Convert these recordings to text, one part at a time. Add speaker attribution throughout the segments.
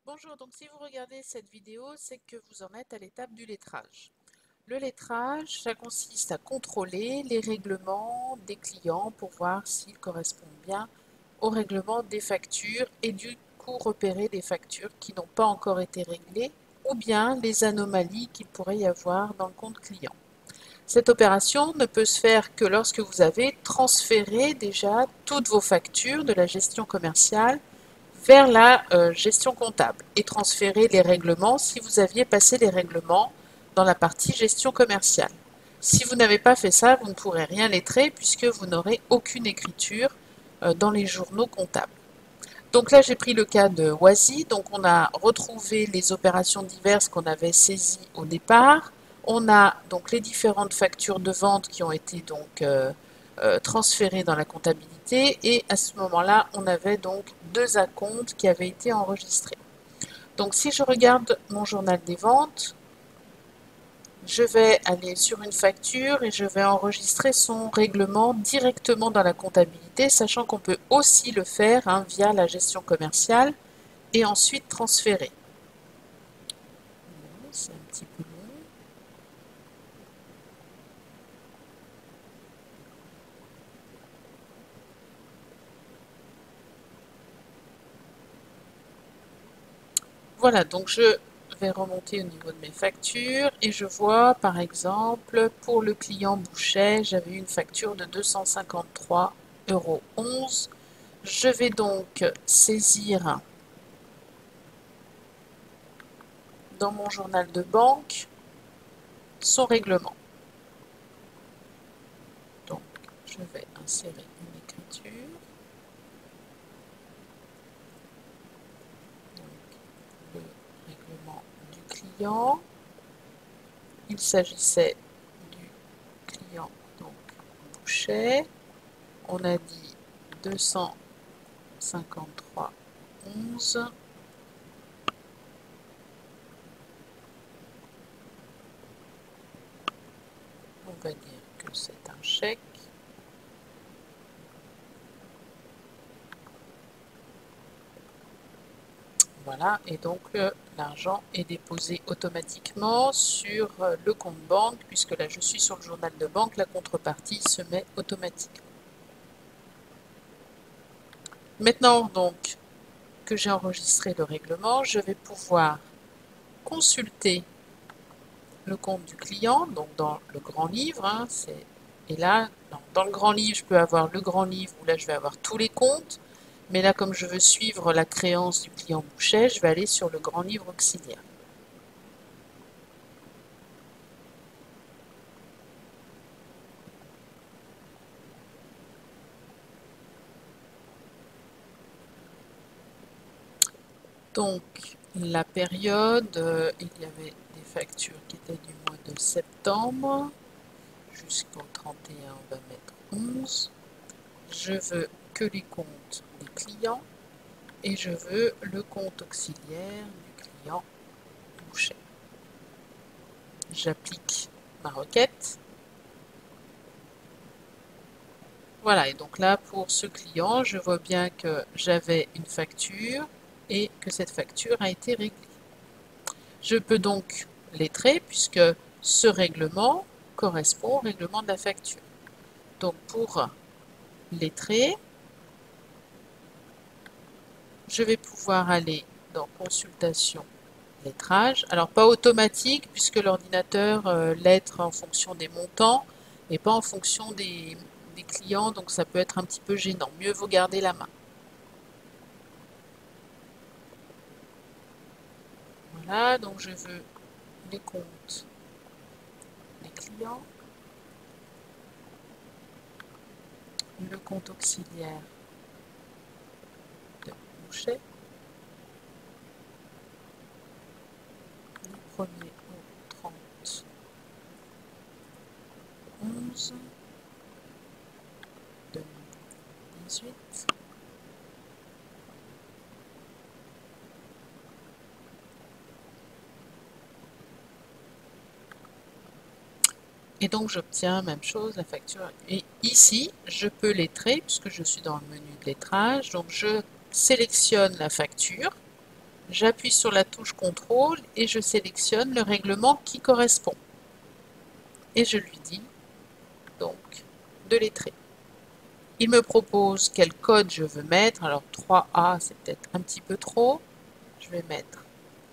Speaker 1: Bonjour, donc si vous regardez cette vidéo, c'est que vous en êtes à l'étape du lettrage. Le lettrage, ça consiste à contrôler les règlements des clients pour voir s'ils correspondent bien au règlement des factures et du coup repérer les factures qui n'ont pas encore été réglées ou bien les anomalies qu'il pourrait y avoir dans le compte client. Cette opération ne peut se faire que lorsque vous avez transféré déjà toutes vos factures de la gestion commerciale vers la gestion comptable et transférer les règlements si vous aviez passé les règlements dans la partie gestion commerciale. Si vous n'avez pas fait ça, vous ne pourrez rien lettrer puisque vous n'aurez aucune écriture dans les journaux comptables. Donc là, j'ai pris le cas de Oisy. Donc on a retrouvé les opérations diverses qu'on avait saisies au départ. On a donc les différentes factures de vente qui ont été donc transférées dans la comptabilité. Et à ce moment-là, on avait donc deux acomptes qui avaient été enregistrés. Donc si je regarde mon journal des ventes, je vais aller sur une facture et je vais enregistrer son règlement directement dans la comptabilité, sachant qu'on peut aussi le faire via la gestion commerciale et ensuite transférer. C'est un petit peu long. Voilà, donc je vais remonter au niveau de mes factures et je vois par exemple pour le client Boucher, j'avais une facture de 253,11 €. Je vais donc saisir dans mon journal de banque son règlement. Donc je vais insérer une écriture. Donc, le règlement du client. Il s'agissait du client donc Boucher. On a dit 253,11 €. On va dire que c'est un chèque. Voilà, et donc l'argent est déposé automatiquement sur le compte banque, puisque là je suis sur le journal de banque, la contrepartie se met automatiquement. Maintenant donc que j'ai enregistré le règlement, je vais pouvoir consulter le compte du client, donc dans le grand livre. Et là, dans le grand livre, je peux avoir le grand livre où là je vais avoir tous les comptes. Mais là, comme je veux suivre la créance du client Boucher, je vais aller sur le grand livre auxiliaire. Donc, la période, il y avait des factures qui étaient du mois de septembre jusqu'au 31, on va mettre 11. Je veux que les comptes des clients et je veux le compte auxiliaire du client Boucher. J'applique ma requête. Voilà, et donc là, pour ce client, je vois bien que j'avais une facture et que cette facture a été réglée. Je peux donc lettrer puisque ce règlement correspond au règlement de la facture. Donc pour lettrer, je vais pouvoir aller dans consultation lettrage. Alors pas automatique puisque l'ordinateur lettre en fonction des montants et pas en fonction des clients, donc ça peut être un petit peu gênant. Mieux vaut garder la main. Voilà, donc je veux les comptes des clients, le compte auxiliaire de Boucher, du 1er au 30 11 2018. Et donc j'obtiens même chose, la facture. Et ici, je peux lettrer puisque je suis dans le menu de lettrage. Donc je sélectionne la facture J'appuie sur la touche contrôle et je sélectionne le règlement qui correspond. Et je lui dis donc de lettrer. Il me propose quel code je veux mettre. Alors 3A, c'est peut-être un petit peu trop. Je vais mettre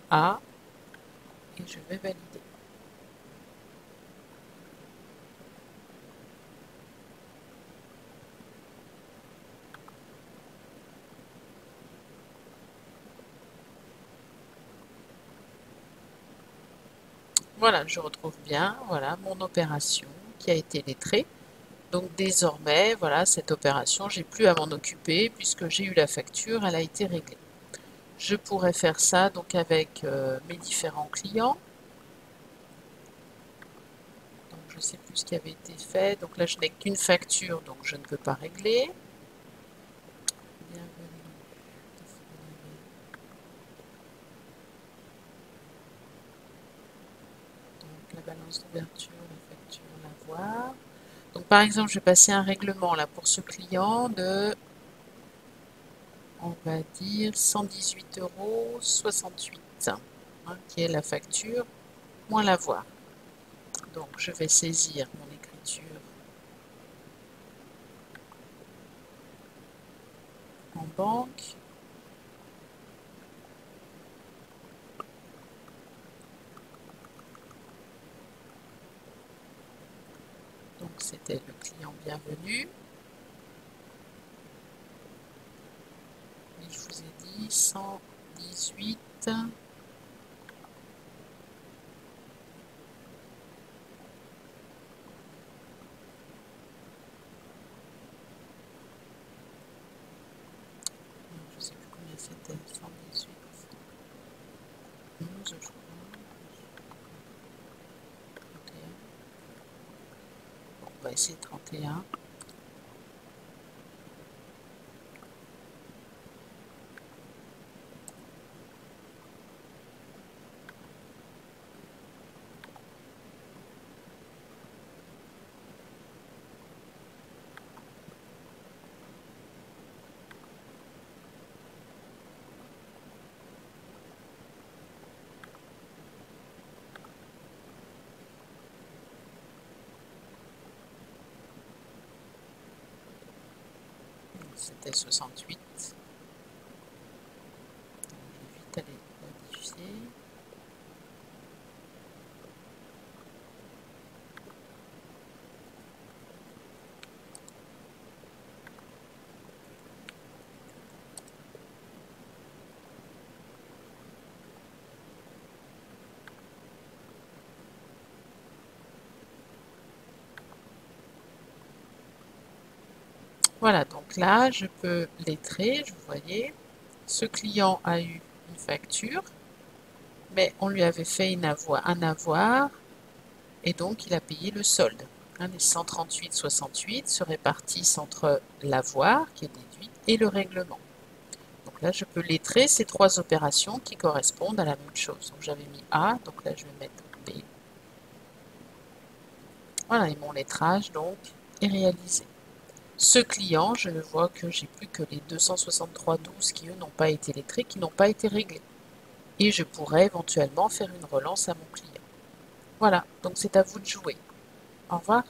Speaker 1: A et je vais valider. Voilà, je retrouve bien voilà, mon opération qui a été lettrée. Donc désormais, voilà, cette opération, j'ai plus à m'en occuper puisque j'ai eu la facture, elle a été réglée. Je pourrais faire ça donc avec mes différents clients. Donc je ne sais plus ce qui avait été fait. Donc là, je n'ai qu'une facture, donc je ne peux pas régler. Bienvenue. Donc la balance d'ouverture, la facture, la voir. Donc par exemple, je vais passer un règlement là pour ce client de, on va dire, 118,68 €, hein, qui est la facture moins l'avoir. Donc je vais saisir mon écriture en banque. Donc c'était le client bienvenu. Et je vous ai dit 118. Je ne sais plus combien c'était. 118. 11, je crois. 31. Bon, on va essayer 31. C'était 68. Je vais vite aller modifier. Voilà, donc là, je peux lettrer, vous voyez. Ce client a eu une facture, mais on lui avait fait un avoir, et donc il a payé le solde. Hein, les 138,68 se répartissent entre l'avoir qui est déduit et le règlement. Donc là, je peux lettrer ces trois opérations qui correspondent à la même chose. Donc j'avais mis A, donc là je vais mettre B. Voilà, et mon lettrage donc est réalisé. Ce client, je ne vois que j'ai plus que les 263,12 qui eux n'ont pas été lettrés, qui n'ont pas été réglés. Et je pourrais éventuellement faire une relance à mon client. Voilà, donc c'est à vous de jouer. Au revoir.